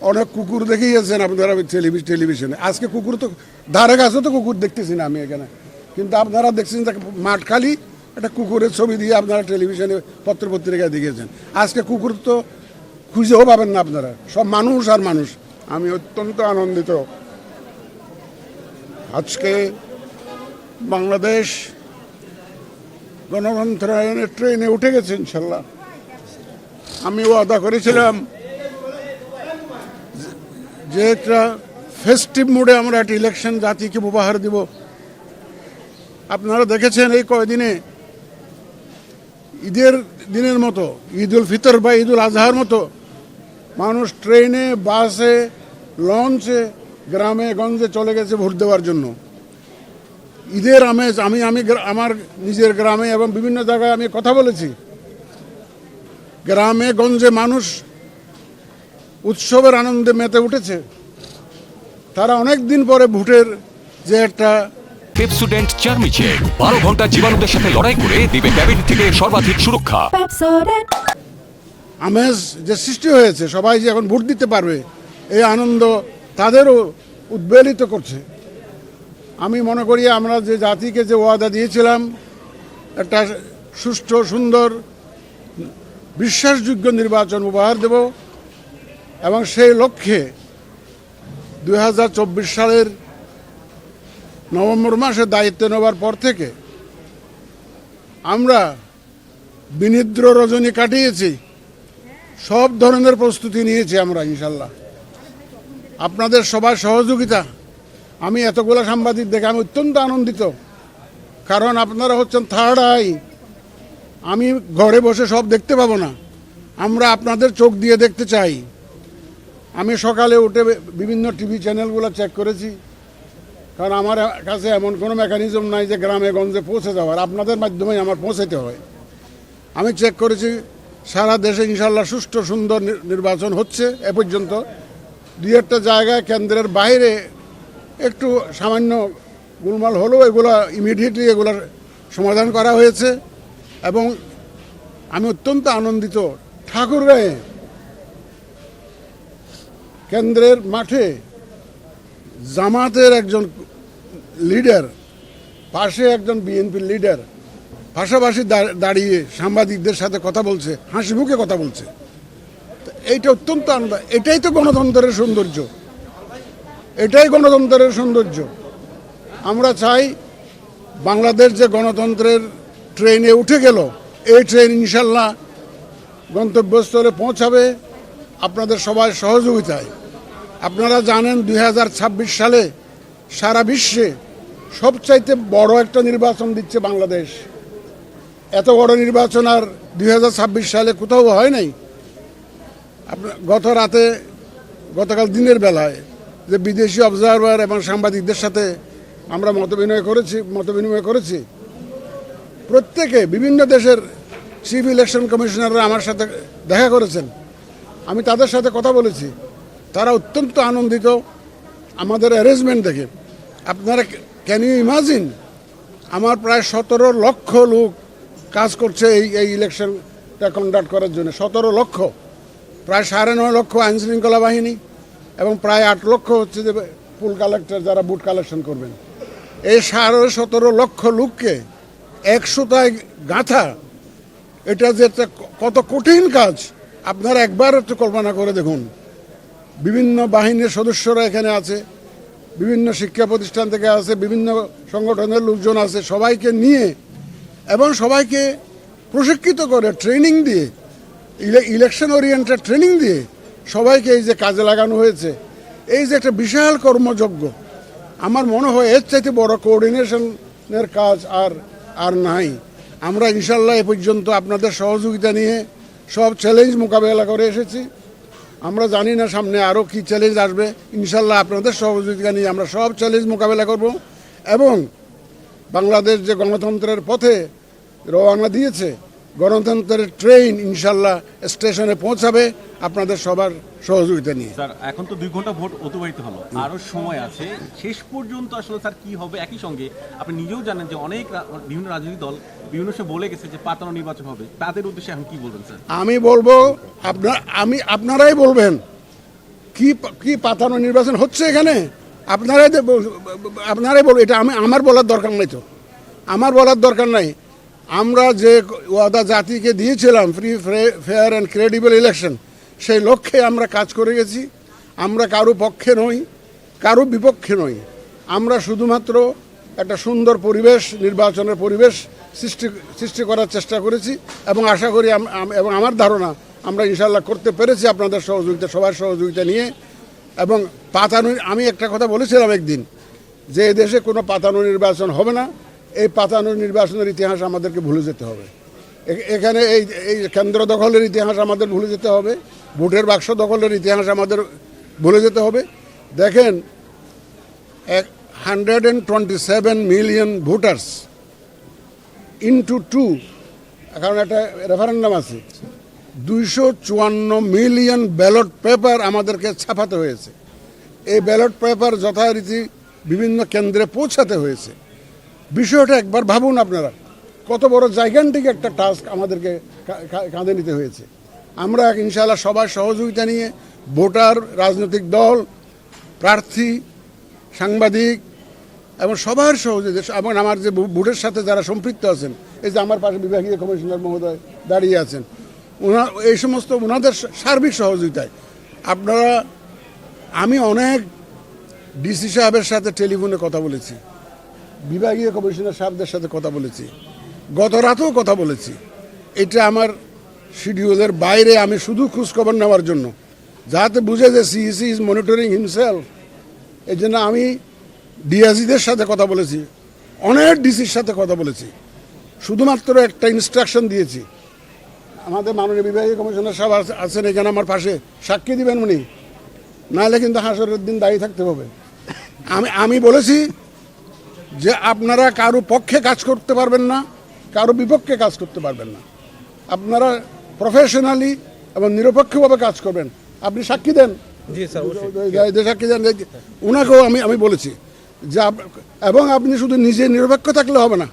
অনেক কুকুর দেখিয়েছেন আপনারা টেলিভিশনে। আজকে কুকুর তো ধারে কাছে তো কুকুর দেখতেছি না আমি এখানে, কিন্তু আপনারা দেখছেন যে মাঠ খালি একটা কুকুরের ছবি দিয়ে আপনারা টেলিভিশনে পত্রপত্রিকায় দেখিয়েছেন। আজকে কুকুর তো খুঁজেও পাবেন না আপনারা, সব মানুষ আর মানুষ। আমি অত্যন্ত আনন্দিত আজকে বাংলাদেশ গণতন্ত্রায়নের ট্রেনে উঠে গেছে ইনশাল্লাহ। আমি ওয়াদা করেছিলাম যে একটা ফেস্টিভ মুডে আমরা একটা ইলেকশন জাতিকে উপহার দিব। আপনারা দেখেছেন এই কয়দিনে ঈদের দিনের মতো, ঈদ উল ফিতর বা ঈদ উল আজহার মতো মানুষ ট্রেনে, বাসে, লঞ্চে, গ্রামে গঞ্জে চলে গেছে ভোট দেওয়ার জন্য। ঈদের আমেজ আমি আমার নিজের গ্রামে এবং বিভিন্ন জায়গায় আমি কথা বলেছি, গ্রামে গঞ্জে মানুষ উৎসবের আনন্দে মেতে উঠেছে। তারা অনেক দিন পরে ভোটের যে একটা পেপসোডেন্ট চার্মি চেক 12 ঘন্টা জীবাণুদের সাথে লড়াই করে দিবে ডায়াবেটিস থেকে সর্বাধিক সুরক্ষা। আমেজ যে সৃষ্টি হয়েছে, সবাই যে এখন ভোট দিতে পারবে, এই আনন্দ তাদেরও উদ্বেলিত করছে। আমি মনে করি আমরা যে জাতিকে যে ওয়াদা দিয়েছিলাম একটা সুষ্ঠু, সুন্দর, বিশ্বাসযোগ্য নির্বাচন উপহার দেব, এবং সেই লক্ষ্যে 2024 সালের নভেম্বর মাসে দায়িত্ব নেওয়ার পর থেকে আমরা বিনিদ্র রজনী কাটিয়েছি, সব ধরনের প্রস্তুতি নিয়েছি আমরা ইনশাল্লাহ। আপনাদের সবার সহযোগিতা, আমি এতগুলো সাংবাদিক দেখে আমি অত্যন্ত আনন্দিত, কারণ আপনারা হচ্ছেন থার্ড আই। আমি ঘরে বসে সব দেখতে পাবো না, আমরা আপনাদের চোখ দিয়ে দেখতে চাই। আমি সকালে উঠে বিভিন্ন টিভি চ্যানেলগুলো চেক করেছি, কারণ আমার কাছে এমন কোনো মেকানিজম নাই যে গ্রামে গঞ্জে পৌঁছে যাওয়ার, আপনাদের মাধ্যমেই আমার পৌঁছাতে হয়। আমি চেক করেছি সারা দেশে ইনশাল্লাহ সুষ্ঠু সুন্দর নির্বাচন হচ্ছে। এ পর্যন্ত 2-1টা জায়গায় কেন্দ্রের বাইরে একটু সামান্য গোলমাল হলেও এগুলো ইমিডিয়েটলি এগুলোর সমাধান করা হয়েছে। এবং আমি অত্যন্ত আনন্দিত, ঠাকুরগাঁয়ে কেন্দ্রের মাঠে জামাতের একজন লিডার, পাশে একজন বিএনপির লিডার পাশাপাশি দাঁড়িয়ে সাংবাদিকদের সাথে কথা বলছে, হাসি মুখে কথা বলছে। এইটা অত্যন্ত আনন্দ। এটাই তো গণতন্ত্রের সৌন্দর্য, এটাই গণতন্ত্রের সৌন্দর্য। আমরা চাই বাংলাদেশ যে গণতন্ত্রের ট্রেনে উঠে গেল, এই ট্রেন ইনশাল্লাহ গন্তব্যস্থলে পৌঁছাবে আপনাদের সবার সহযোগিতায়। আপনারা জানেন 2026 সালে সারা বিশ্বে সবচাইতে বড় একটা নির্বাচন দিচ্ছে বাংলাদেশ। এত বড় নির্বাচন আর 2026 সালে কোথাও হয় নাই। গতকাল দিনের বেলায় যে বিদেশি অবজারভার এবং সাংবাদিকদের সাথে আমরা মতবিনিময় করেছি, প্রত্যেকে বিভিন্ন দেশের চিফ ইলেকশন কমিশনাররা আমার সাথে দেখা করেছেন। আমি তাদের সাথে কথা বলেছি, তারা অত্যন্ত আনন্দিত আমাদের অ্যারেঞ্জমেন্ট দেখে। আপনারা ক্যান ইউ ইমাজিন, আমার প্রায় 17 লক্ষ লোক কাজ করছে এই ইলেকশনটা কন্ডাক্ট করার জন্য। 17 লক্ষ, প্রায় 9.5 লক্ষ আইনশৃঙ্খলা বাহিনী এবং প্রায় 8 লক্ষ হচ্ছে যে পুল কালেক্টর, যারা বুট কালেকশন করবেন। এই 17.5 লক্ষ লোককে 100টায় গাঁথা, এটা যে কত কঠিন কাজ আপনারা একবার একটু কল্পনা করে দেখুন। বিভিন্ন বাহিনীর সদস্যরা এখানে আছে, বিভিন্ন শিক্ষা প্রতিষ্ঠান থেকে আছে, বিভিন্ন সংগঠনের লোকজন আছে, সবাইকে নিয়ে এবং সবাইকে প্রশিক্ষিত করে ট্রেনিং দিয়ে, ইলেকশন ওরিয়েন্টেড ট্রেনিং দিয়ে সবাইকে এই যে কাজে লাগানো হয়েছে, এই যে একটা বিশাল কর্মযজ্ঞ, আমার মনে হয় এর চাইতে বড় কোঅর্ডিনেশনের কাজ আর নাই। আমরা ইনশাল্লাহ এ পর্যন্ত আপনাদের সহযোগিতা নিয়ে সব চ্যালেঞ্জ মোকাবেলা করে এসেছি। আমরা জানি না সামনে আরও কি চ্যালেঞ্জ আসবে। ইনশাল্লাহ আপনাদের সহযোগিতা নিয়ে আমরা সব চ্যালেঞ্জ মোকাবেলা করব, এবং বাংলাদেশ যে গণতন্ত্রের পথে রওনা দিয়েছে, গণতন্ত্রের ট্রেন ইনশাল্লাহ স্টেশনে পৌঁছাবে আপনাদের সবার সহযোগিতা নিয়ে। স্যার, এখন তো 2 ঘন্টা ভোট অতিবাহিত হলো, আরও সময় আছে। শেষ পর্যন্ত আসলে স্যার কি হবে? একই সঙ্গে আপনি নিজেও জানেন যে অনেক বিভিন্ন রাজনৈতিক দল বিভিন্ন সময় বলে গেছে যে পাতানো নির্বাচন হবে, তাদের উদ্দেশ্যে এখন কি বলবেন স্যার? আমি বলবো আপনারাই বলবেন কি পাতানো নির্বাচন হচ্ছে এখানে আপনারাই বলুন। এটা আমার বলার দরকার নাই, তো আমার বলার দরকার নাই। আমরা যে ওয়াদা জাতিকে দিয়েছিলাম, free fair and credible election, সেই লক্ষ্যে আমরা কাজ করে গেছি। আমরা কারো পক্ষে নই, কারো বিপক্ষে নই। আমরা শুধুমাত্র একটা সুন্দর পরিবেশ, নির্বাচনের পরিবেশ সৃষ্টি করার চেষ্টা করেছি এবং আশা করি এবং আমার ধারণা আমরা ইনশাল্লাহ করতে পেরেছি আপনাদের সহযোগিতা, সবার সহযোগিতা নিয়ে। এবং পাতানো, আমি একটা কথা বলেছিলাম একদিন, যে এই দেশে কোনো পাতানো নির্বাচন হবে না। এই পাতানো নির্বাচনের ইতিহাস আমাদেরকে ভুলে যেতে হবে। এখানে এই কেন্দ্র দখলের ইতিহাস আমাদের ভুলে যেতে হবে, ভোটের বাক্স দখলের ইতিহাস আমাদের ভুলে যেতে হবে। দেখেন, 127 মিলিয়ন ভোটার্স ইন্টু 2, কারণ একটা রেফারেন্ডাম আছে, 254 মিলিয়ন ব্যালট পেপার আমাদেরকে ছাপাতে হয়েছে। এই ব্যালট পেপার যথারীতি বিভিন্ন কেন্দ্রে পৌঁছাতে হয়েছে। বিষয়টা একবার ভাবুন আপনারা, কত বড় জাইগান্টিক একটা টাস্ক আমাদেরকে কাঁধে নিতে হয়েছে। আমরা ইনশাআল্লাহ সবার সহযোগিতা নিয়ে, ভোটার, রাজনৈতিক দল, প্রার্থী, সাংবাদিক এবং সবার সহযোগিতা, এবং আমার যে ভোটের সাথে যারা সম্পৃক্ত আছেন, এই যে আমার পাশে বিভাগীয় কমিশনার মহোদয় দাঁড়িয়ে আছেন, এই সমস্ত ওনাদের সার্বিক সহযোগিতায় আপনারা, আমি অনেক ডিসি সাহেবের সাথে টেলিফোনে কথা বলেছি, বিভাগীয় কমিশনার সাহেবদের সাথে কথা বলেছি, গত রাতেও কথা বলেছি। এটা আমার শিডিউলের বাইরে, আমি শুধু খোঁজখবর নেওয়ার জন্য, যাতে বুঝে যে সিইসি ইজ মনিটরিং হিমসেলফ। এই জন্য আমি ডিআইজিদের সাথে কথা বলেছি, অনেক ডিসির সাথে কথা বলেছি, শুধুমাত্র একটা ইনস্ট্রাকশন দিয়েছি। আমাদের মাননীয় বিভাগীয় কমিশনার সাহেব আছেন এখানে আমার পাশে, সাক্ষী দিবেন উনি, নাহলে কিন্তু হাসরের দিন দায়ী থাকতে হবে। আমি বলেছি যে আপনারা কারো পক্ষে কাজ করতে পারবেন না, কারো বিপক্ষে কাজ করতে পারবেন না। আপনারা প্রফেশনালি এবং নিরপেক্ষভাবে কাজ করবেন। আপনি সাক্ষী দেন, সাক্ষী দেন, ওনাকেও আমি বলেছি যে, এবং আপনি শুধু নিজে নিরপেক্ষ থাকলে হবে না,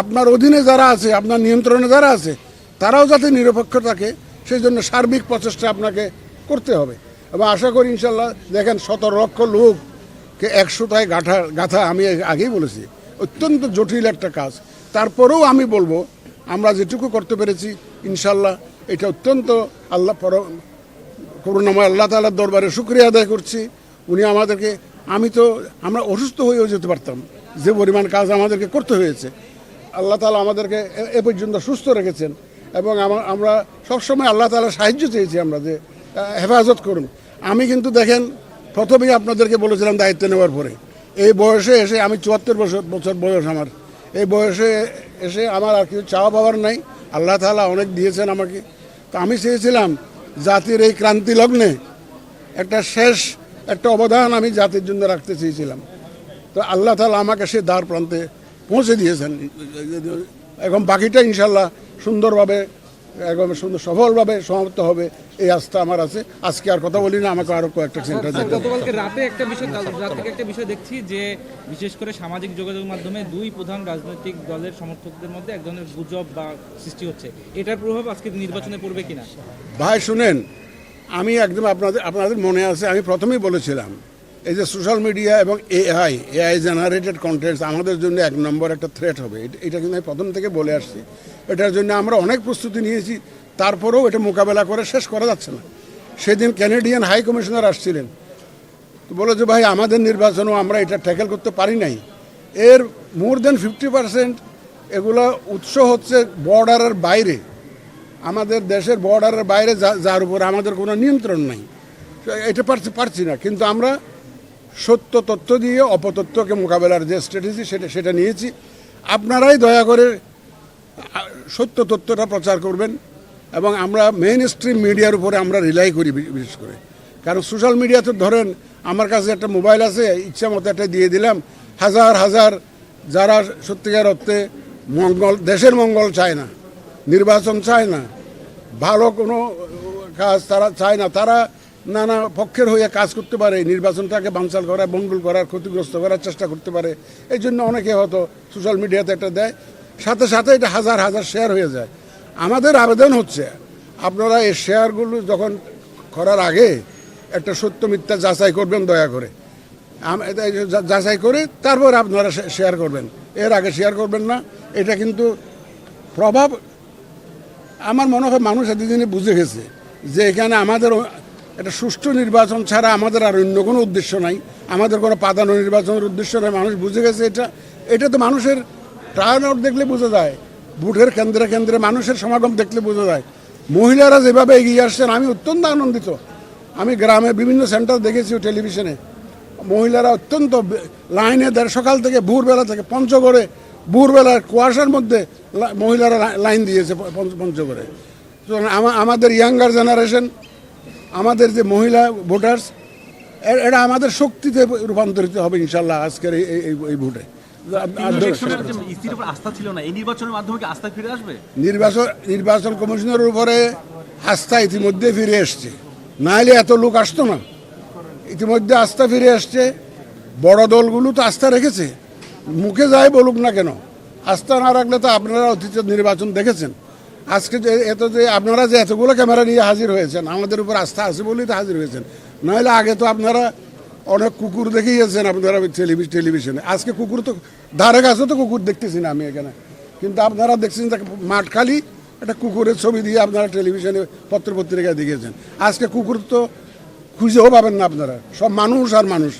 আপনার অধীনে যারা আছে, আপনার নিয়ন্ত্রণে যারা আছে, তারাও যাতে নিরপেক্ষ থাকে, সেই জন্য সার্বিক প্রচেষ্টা আপনাকে করতে হবে। এবং আশা করি ইনশাল্লাহ, দেখেন 17 লক্ষ লোককে 100টায় গাঁথা, আমি আগেই বলেছি, অত্যন্ত জটিল একটা কাজ। তারপরেও আমি বলবো, আমরা যেটুকু করতে পেরেছি ইনশাল্লাহ, এটা অত্যন্ত করুণাময় আল্লাহ তাআলার দরবারে শুকরিয়া আদায় করছি। উনি আমাদেরকে, আমরা অসুস্থ হয়েও যেতে পারতাম, যে পরিমাণ কাজ আমাদেরকে করতে হয়েছে। আল্লাহ তাআলা আমাদেরকে এ পর্যন্ত সুস্থ রেখেছেন এবং আমরা সবসময় আল্লাহ তাআলার সাহায্য চেয়েছি, আমরা যে হেফাজত করুন। আমি কিন্তু দেখেন, প্রথমেই আপনাদেরকে বলেছিলাম দায়িত্ব নেওয়ার পরে, এই বয়সে এসে, আমি 74 বছর বয়স আমার, এই বয়সে এসে আমার আর কিছু চাওয়া পাওয়ার নাই। আল্লাহ তাআলা অনেক দিয়েছেন আমাকে। তো আমি চেয়েছিলাম জাতির এই ক্রান্তি লগ্নে একটা অবদান আমি জাতির জন্য রাখতে চেয়েছিলাম। তো আল্লাহ তাআলা আমাকে সে দ্বার প্রান্তে পৌঁছে দিয়েছেন। এখন বাকিটা ইনশাল্লাহ সুন্দরভাবে, একদম সুন্দর সফলভাবে সমাপ্ত হবে, এই আস্থা আমার আছে। আজকে আর কথা বলি না, আমাকে আরো কয়েকটা সেন্টার যেতে হবে। গতকালকে রাতে একটা বিষয় দেখছি যে, বিশেষ করে সামাজিক যোগাযোগ মাধ্যমে দুই প্রধান রাজনৈতিক দলের সমর্থকদের মধ্যে এক ধরনের গুজব বা সৃষ্টি হচ্ছে, এটার প্রভাব আজকে নির্বাচনে পড়বে কিনা? ভাই শুনেন, আমি একদম আপনাদের মনে আছে, আমি প্রথমেই বলেছিলাম, এই যে সোশ্যাল মিডিয়া এবং এআই জেনারেটেড কন্টেন্টস আমাদের জন্য 1 নম্বর একটা থ্রেট হবে। এটা কিন্তু আমি প্রথম থেকে বলে আসছি। এটার জন্য আমরা অনেক প্রস্তুতি নিয়েছি, তারপরেও এটা মোকাবেলা করে শেষ করা যাচ্ছে না। সেদিন ক্যানাডিয়ান হাই কমিশনার আসছিলেন, তো বলে যে ভাই, আমাদের নির্বাচনও আমরা এটা ট্যাকেল করতে পারি নাই। এর মোর দেন 50% এগুলো উৎস হচ্ছে বর্ডারের বাইরে, আমাদের দেশের বর্ডারের বাইরে, যার উপর আমাদের কোনো নিয়ন্ত্রণ নাই। এটা পারছি না, কিন্তু আমরা সত্য তথ্য দিয়ে অপতথ্যকে মোকাবেলার যে স্ট্র্যাটেজি, সেটা নিয়েছি। আপনারাই দয়া করে সত্য তথ্যটা প্রচার করবেন, এবং আমরা মেইন স্ট্রিম মিডিয়ার উপরে আমরা রিলাই করি বিশেষ করে। কারণ সোশ্যাল মিডিয়াতে ধরেন, আমার কাছে একটা মোবাইল আছে, ইচ্ছা মতো একটা দিয়ে দিলাম, হাজার হাজার যারা সত্যিকার অর্থে দেশের মঙ্গল চায় না, নির্বাচন চায় না, ভালো কোনো কাজ তারা চায় না, তারা নানা পক্ষের হয়ে কাজ করতে পারে, নির্বাচনটাকে বানচাল করা, বঙ্গুল করার, ক্ষতিগ্রস্ত করার চেষ্টা করতে পারে। এই জন্য অনেকে হয়তো সোশ্যাল মিডিয়াতে একটা দেয়, সাথে সাথে এটা হাজার হাজার শেয়ার হয়ে যায়। আমাদের আবেদন হচ্ছে, আপনারা এই শেয়ারগুলো যখন করার আগে একটা সত্য মিথ্যা যাচাই করবেন দয়া করে, যাচাই করে তারপর আপনারা শেয়ার করবেন, এর আগে শেয়ার করবেন না। এটা কিন্তু প্রভাব আমার মনে হয় মানুষ এতদিনে বুঝে গেছে যে এখানে আমাদের একটা সুষ্ঠু নির্বাচন ছাড়া আমাদের আর অন্য কোনো উদ্দেশ্য নাই, আমাদের কোনো প্রাধান্য নির্বাচনের উদ্দেশ্য নেই। মানুষ বুঝে গেছে এটা তো মানুষের টার্ন আউট দেখলে বোঝা যায়, ভোটের কেন্দ্রে কেন্দ্রে মানুষের সমাগম দেখলে বোঝা যায়। মহিলারা যেভাবে এগিয়ে আসছেন আমি অত্যন্ত আনন্দিত। আমি গ্রামে বিভিন্ন সেন্টার দেখেছি টেলিভিশনে, মহিলারা অত্যন্ত লাইনে সকাল থেকে ভোরবেলা থেকে পঞ্চগড়ে ভোরবেলার কুয়াশার মধ্যে মহিলারা লাইন দিয়েছে পঞ্চগড়ে। তো আমাদের ইয়াঙ্গার জেনারেশন, আমাদের যে মহিলা ভোটার্স, এটা আমাদের শক্তিতে রূপান্তরিত হবে ইনশাল্লাহ আজকের এই ভোটে। ইসির উপর আস্থা ছিল না, এই নির্বাচনের মাধ্যমে কি আস্থা ফিরে আসবে? নির্বাচন কমিশনের উপরে আস্থা ইতিমধ্যে ফিরে এসছে, নাহলে এত লোক আসতো না। ইতিমধ্যে আস্থা ফিরে আসছে, বড় দলগুলো তো আস্থা রেখেছে, মুখে যায় বলুক না কেন। আস্থা না রাখলে তো আপনারা অতীতের নির্বাচন দেখেছেন। আজকে যে আপনারা যে এতগুলো ক্যামেরা নিয়ে হাজির হয়েছেন, আমাদের উপর আস্থা আছে বলেই তো হাজির হয়েছেন, নাহলে আগে তো আপনারা অনেক কুকুর দেখিয়েছেন আপনারা টেলিভিশনে। আজকে কুকুর তো ধারে কাছে তো কুকুর দেখতেছি না আমি এখানে, কিন্তু আপনারা দেখছেন মাঠ খালি একটা কুকুরের ছবি দিয়ে আপনারা টেলিভিশনে পত্রপত্রিকায় দেখিয়েছেন। আজকে কুকুর তো খুঁজেও পাবেন না আপনারা, সব মানুষ আর মানুষ।